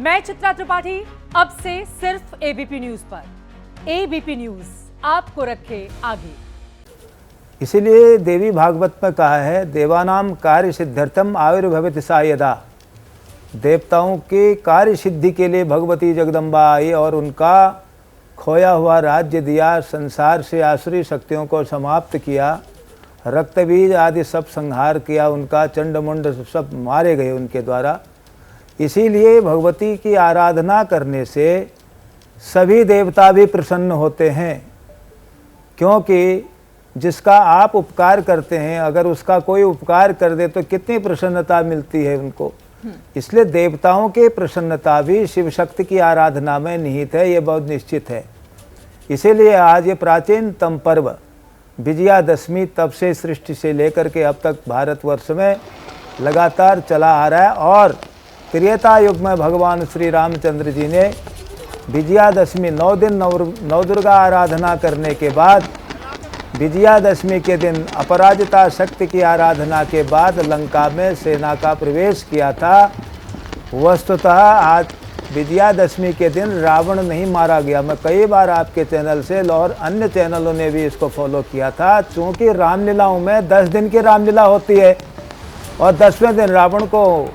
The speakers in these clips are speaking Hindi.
मैं चित्रा त्रिपाठी, अब से सिर्फ एबीपी न्यूज पर। एबीपी न्यूज आपको रखे आगे। इसीलिए देवी भागवत में कहा है, देवानाम कार्य सिद्ध्यर्थम आविर्भवति सा यदा। देवताओं के कार्य सिद्धि के लिए भगवती जगदम्बा आई और उनका खोया हुआ राज्य दिया, संसार से आसुरी शक्तियों को समाप्त किया, रक्तबीज आदि सब संहार किया, उनका चंडमुंड सब मारे गए उनके द्वारा। इसीलिए भगवती की आराधना करने से सभी देवता भी प्रसन्न होते हैं, क्योंकि जिसका आप उपकार करते हैं, अगर उसका कोई उपकार कर दे तो कितनी प्रसन्नता मिलती है उनको। इसलिए देवताओं की प्रसन्नता भी शिव शक्ति की आराधना में निहित है, ये बहुत निश्चित है। इसीलिए आज ये प्राचीनतम पर्व विजयादशमी तब से सृष्टि से लेकर के अब तक भारतवर्ष में लगातार चला आ रहा है। और त्रेता युग में भगवान श्री रामचंद्र जी ने विजयादशमी 9 दिन नवदुर्गा आराधना करने के बाद, विजयादशमी के दिन अपराजिता शक्ति की आराधना के बाद लंका में सेना का प्रवेश किया था। वस्तुतः आज विजयादशमी के दिन रावण नहीं मारा गया। मैं कई बार आपके चैनल से और अन्य चैनलों ने भी इसको फॉलो किया था, चूँकि रामलीलाओं में 10 दिन की रामलीला होती है और 10वें दिन रावण को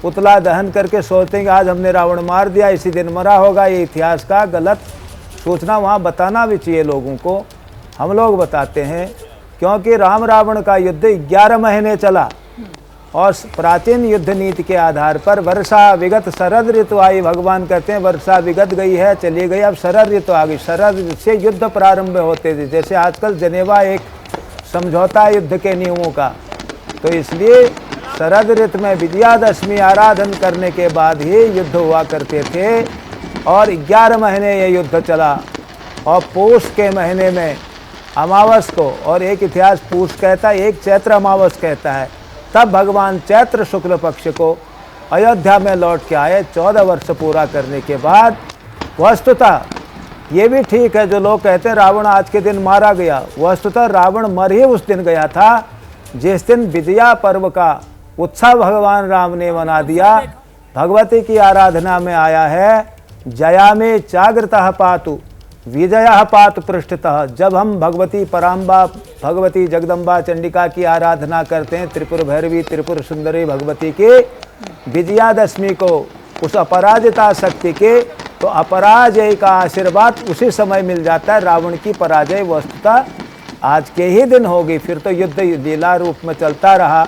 पुतला दहन करके सोचते हैं कि आज हमने रावण मार दिया, इसी दिन मरा होगा। ये इतिहास का गलत सूचना वहाँ बताना भी चाहिए लोगों को। हम लोग बताते हैं क्योंकि राम रावण का युद्ध 11 महीने चला और प्राचीन युद्ध नीति के आधार पर वर्षा विगत शरद ऋतु आई। भगवान कहते हैं वर्षा विगत गई है, चली गई, अब शरद ऋतु आ गई। शरद से युद्ध प्रारंभ होते थे, जैसे आजकल जेनेवा एक समझौता युद्ध के नियमों का। तो इसलिए शरद ऋतु में विजयादशमी आराधन करने के बाद ही युद्ध हुआ करते थे और 11 महीने ये युद्ध चला। और पौष के महीने में अमावस को, और एक इतिहास पूष कहता है, एक चैत्र अमावस कहता है, तब भगवान चैत्र शुक्ल पक्ष को अयोध्या में लौट के आए 14 वर्ष पूरा करने के बाद। वस्तुतः ये भी ठीक है जो लोग कहते हैं रावण आज के दिन मारा गया, वस्तुतः रावण मर ही उस दिन गया था जिस दिन विजया पर्व का उत्सव भगवान राम ने मना दिया। भगवती की आराधना में आया है, जया में जागृतः पातु विजया पात पृष्ठतः। जब हम भगवती पराम्बा, भगवती जगदम्बा चंडिका की आराधना करते हैं, त्रिपुर भैरवी त्रिपुर सुंदरी भगवती के विजयादशमी को, उस अपराजिता शक्ति के, तो अपराजय का आशीर्वाद उसी समय मिल जाता है। रावण की पराजय वस्तुतः आज के ही दिन होगी। फिर तो युद्ध लीला रूप में चलता रहा।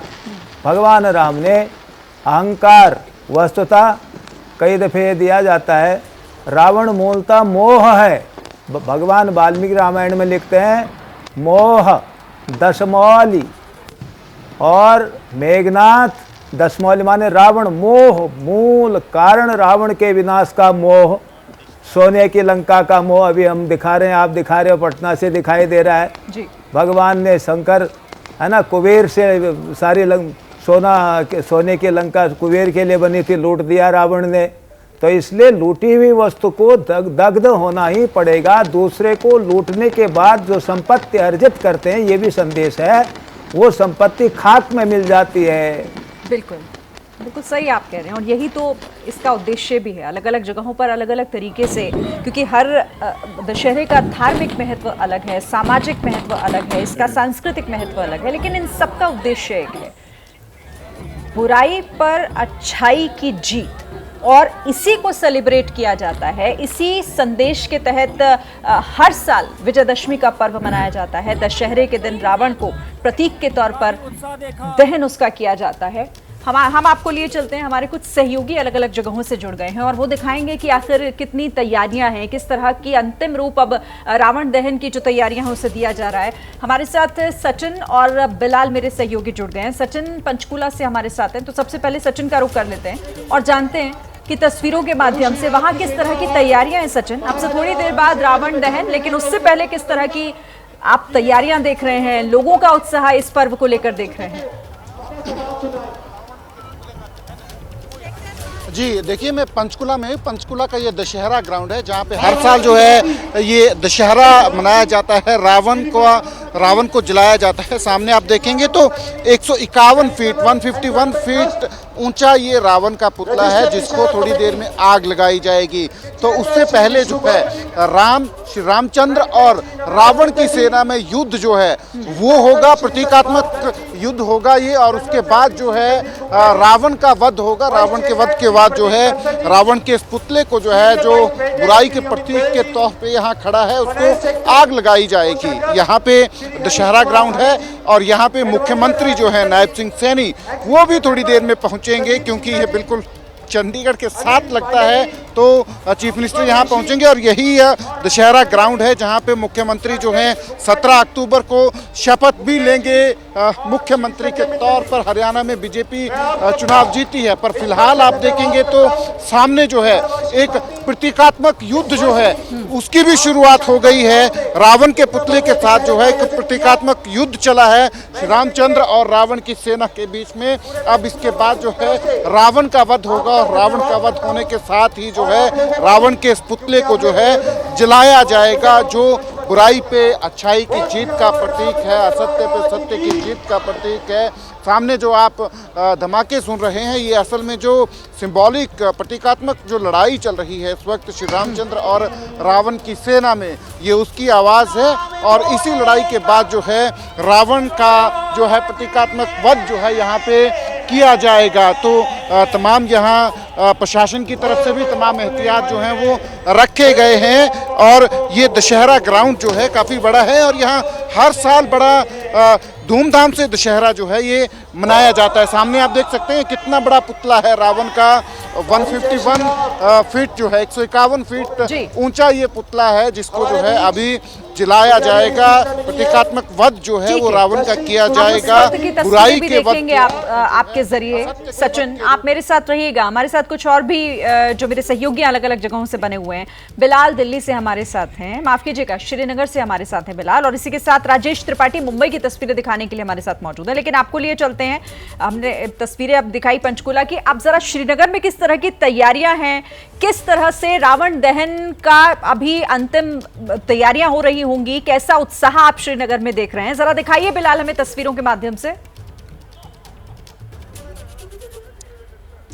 भगवान राम ने अहंकार, वस्तुतः कई दफ़े दिया जाता है, रावण मूलतः मोह है। भगवान वाल्मीकि रामायण में लिखते हैं मोह दशमौली और मेघनाथ दशमौली माने रावण। मोह मूल कारण, रावण के विनाश का मोह, सोने की लंका का मोह अभी हम दिखा रहे हैं, आप दिखा रहे हो, पटना से दिखाई दे रहा है जी। भगवान ने शंकर है ना, कुबेर से सारी सोने की लंका कुबेर के लिए बनी थी, लूट दिया रावण ने। तो इसलिए लूटी हुई वस्तु को दग्ध होना ही पड़ेगा। दूसरे को लूटने के बाद जो संपत्ति अर्जित करते हैं, ये भी संदेश है, वो संपत्ति खाक में मिल जाती है। बिल्कुल बिल्कुल सही आप कह रहे हैं, और यही तो इसका उद्देश्य भी है। अलग अलग जगहों पर अलग अलग तरीके से, क्योंकि हर दशहरे का धार्मिक महत्व अलग है, सामाजिक महत्व अलग है, इसका सांस्कृतिक महत्व अलग है, लेकिन इन सबका उद्देश्य एक है, बुराई पर अच्छाई की जीत। और इसी को सेलिब्रेट किया जाता है। इसी संदेश के तहत हर साल विजयदशमी का पर्व मनाया जाता है। दशहरे के दिन रावण को प्रतीक के तौर पर दहन उसका किया जाता है। हम आपको लिए चलते हैं, हमारे कुछ सहयोगी अलग अलग जगहों से जुड़ गए हैं और वो दिखाएंगे कि आखिर कितनी तैयारियां हैं, किस तरह की अंतिम रूप अब रावण दहन की जो तैयारियां हैं उसे दिया जा रहा है। हमारे साथ सचिन और बिलाल मेरे सहयोगी जुड़ गए हैं। सचिन पंचकुला से हमारे साथ हैं, तो सबसे पहले सचिन का रुख कर लेते हैं और जानते हैं कि तस्वीरों के माध्यम से वहां किस तरह की तैयारियां हैं। सचिन, आपसे थोड़ी देर बाद रावण दहन, लेकिन उससे पहले किस तरह की आप तैयारियां देख रहे हैं, लोगों का उत्साह इस पर्व को लेकर देख रहे हैं? जी देखिए, मैं पंचकुला में हूँ। पंचकुला का ये दशहरा ग्राउंड है जहाँ पे हर साल जो है ये दशहरा मनाया जाता है। रावण को रावण को जलाया जाता है। सामने आप देखेंगे तो 151 फीट 151 फीट ऊंचा ये रावण का पुतला है, जिसको थोड़ी देर में आग लगाई जाएगी। तो उससे पहले जो है श्री रामचंद्र और रावण की सेना में युद्ध जो है वो होगा, प्रतीकात्मक युद्ध होगा ये। और उसके बाद जो है रावण का वध होगा। रावण के वध के बाद जो है रावण के इस पुतले को जो है, जो बुराई के प्रतीक के तौर पे यहाँ खड़ा है, उसको आग लगाई जाएगी। यहाँ पे दशहरा ग्राउंड है और यहाँ पे मुख्यमंत्री जो है नायब सिंह सैनी, वो भी थोड़ी देर में पहुँचेंगे, क्योंकि ये बिल्कुल चंडीगढ़ के साथ लगता है। तो चीफ मिनिस्टर यहाँ पहुँचेंगे और यही दशहरा ग्राउंड है जहाँ पे मुख्यमंत्री जो हैं 17 अक्टूबर को शपथ भी लेंगे मुख्यमंत्री के तौर पर। हरियाणा में बीजेपी चुनाव जीती है, पर फिलहाल आप देखेंगे तो सामने जो है एक प्रतीकात्मक युद्ध जो है उसकी भी शुरुआत हो गई है। रावण के पुतले के साथ जो है एक प्रतीकात्मक युद्ध चला है श्री रामचंद्र और रावण की सेना के बीच में। अब इसके बाद जो है रावण का वध होगा और रावण का वध होने के साथ ही जो है रावण के इस पुतले को जो है जलाया जाएगा, जो बुराई पे अच्छाई की जीत का प्रतीक है, असत्य पे सत्य की जीत का प्रतीक है। सामने जो आप धमाके सुन रहे हैं, ये असल में जो सिंबॉलिक प्रतीकात्मक जो लड़ाई चल रही है इस वक्त श्री रामचंद्र और रावण की सेना में, ये उसकी आवाज़ है। और इसी लड़ाई के बाद जो है रावण का जो है प्रतीकात्मक वध जो है यहाँ पे किया जाएगा। तो तमाम यहाँ प्रशासन की तरफ से भी तमाम एहतियात जो हैं वो रखे गए हैं। और ये दशहरा ग्राउंड जो है काफ़ी बड़ा है और यहाँ हर साल बड़ा धूमधाम से दशहरा जो है ये मनाया जाता है। सामने आप देख सकते हैं कितना बड़ा पुतला है रावण का। 151 फीट जो है 151 फीट ऊंचा ये पुतला है, जिसको जो है अभी जलाया जाएगा। प्रतीकात्मक वध जो है वो रावण का किया जाएगा। बुराई के वध आपके जरिए सचिन, आप मेरे साथ रहिएगा। हमारे साथ कुछ और भी जो मेरे सहयोगी अलग अलग जगहों से बने हुए हैं। बिलाल दिल्ली से हमारे साथ हैं, माफ कीजिएगा श्रीनगर से हमारे साथ हैं बिलाल, और इसी के साथ राजेश त्रिपाठी मुंबई की तस्वीरें दिखाने के लिए हमारे साथ मौजूद है। लेकिन आपको लिए चलते हैं, हमने तस्वीरें अब दिखाई पंचकुला की, अब जरा श्रीनगर में किस तरह की तैयारियां हैं, किस तरह से रावण दहन का अभी अंतिम तैयारियां हो रही होंगी, कैसा उत्साह आप श्रीनगर में देख रहे हैं, जरा दिखाइए बिलाल हमें तस्वीरों के माध्यम से।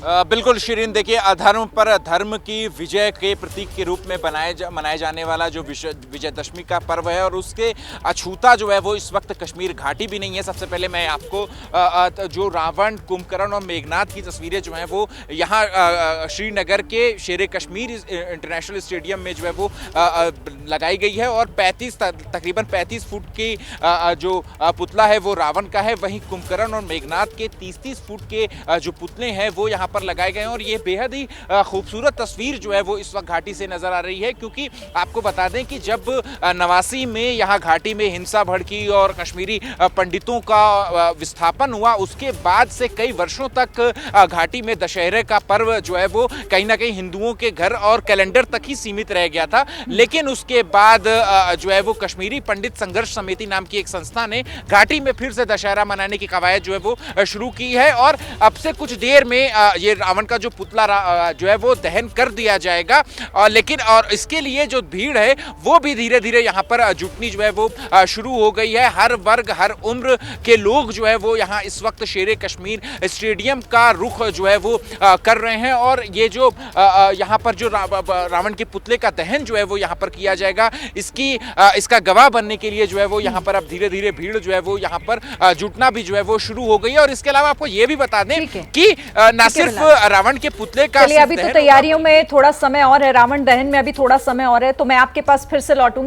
बिल्कुल शिरीन, देखिए अधर्म पर धर्म की विजय के प्रतीक के रूप में मनाए जाने वाला जो विजयदशमी का पर्व है, और उसके अछूता जो है वो इस वक्त कश्मीर घाटी भी नहीं है। सबसे पहले मैं आपको जो रावण, कुंभकर्ण और मेघनाथ की तस्वीरें जो हैं वो यहाँ श्रीनगर के शेर कश्मीर इंटरनेशनल स्टेडियम में जो है वो लगाई गई है। और तकरीबन 35 फुट की जो पुतला है वो रावण का है, वहीं कुंभकर्ण और मेघनाथ के 30-30 फुट के जो पुतले हैं वो यहाँ पर लगाए गए हैं। और ये बेहद ही खूबसूरत तस्वीर जो है वो इस वक्त घाटी से नजर आ रही है, क्योंकि आपको बता दें कि जब 89 में यहाँ घाटी में हिंसा भड़की और कश्मीरी पंडितों का विस्थापन हुआ, उसके बाद से कई वर्षों तक घाटी में दशहरे का पर्व जो है वो कहीं ना कहीं हिंदुओं के घर और कैलेंडर तक ही सीमित रह गया था। लेकिन उसके बाद जो है वो कश्मीरी पंडित संघर्ष समिति नाम की एक संस्था ने घाटी में फिर से दशहरा मनाने की कवायद जो है वो शुरू की है। और अब से कुछ देर में ये रावण का जो पुतला जो है वो दहन कर दिया जाएगा। लेकिन और इसके लिए जो भीड़ है वो भी धीरे धीरे यहाँ पर जुटनी जो है वो शुरू हो गई है। हर वर्ग, हर उम्र के लोग जो है वो यहाँ इस वक्त शेर कश्मीर स्टेडियम का रुख जो है वो कर रहे हैं। और ये जो यहाँ पर जो रावण के पुतले का दहन जो है वो यहाँ पर किया जाएगा, इसका गवाह बनने के लिए जो है वो यहाँ पर अब धीरे धीरे भीड़ जो है वो यहाँ पर जुटना भी जो है वो शुरू हो गई है। और इसके अलावा आपको ये भी बता दें कि ना सिर्फ रावण के पुतले का अभी तो तैयारियों में थोड़ा समय और है, रावण दहन में अभी थोड़ा समय और है, तो मैं आपके पास फिर से लौटूंगी।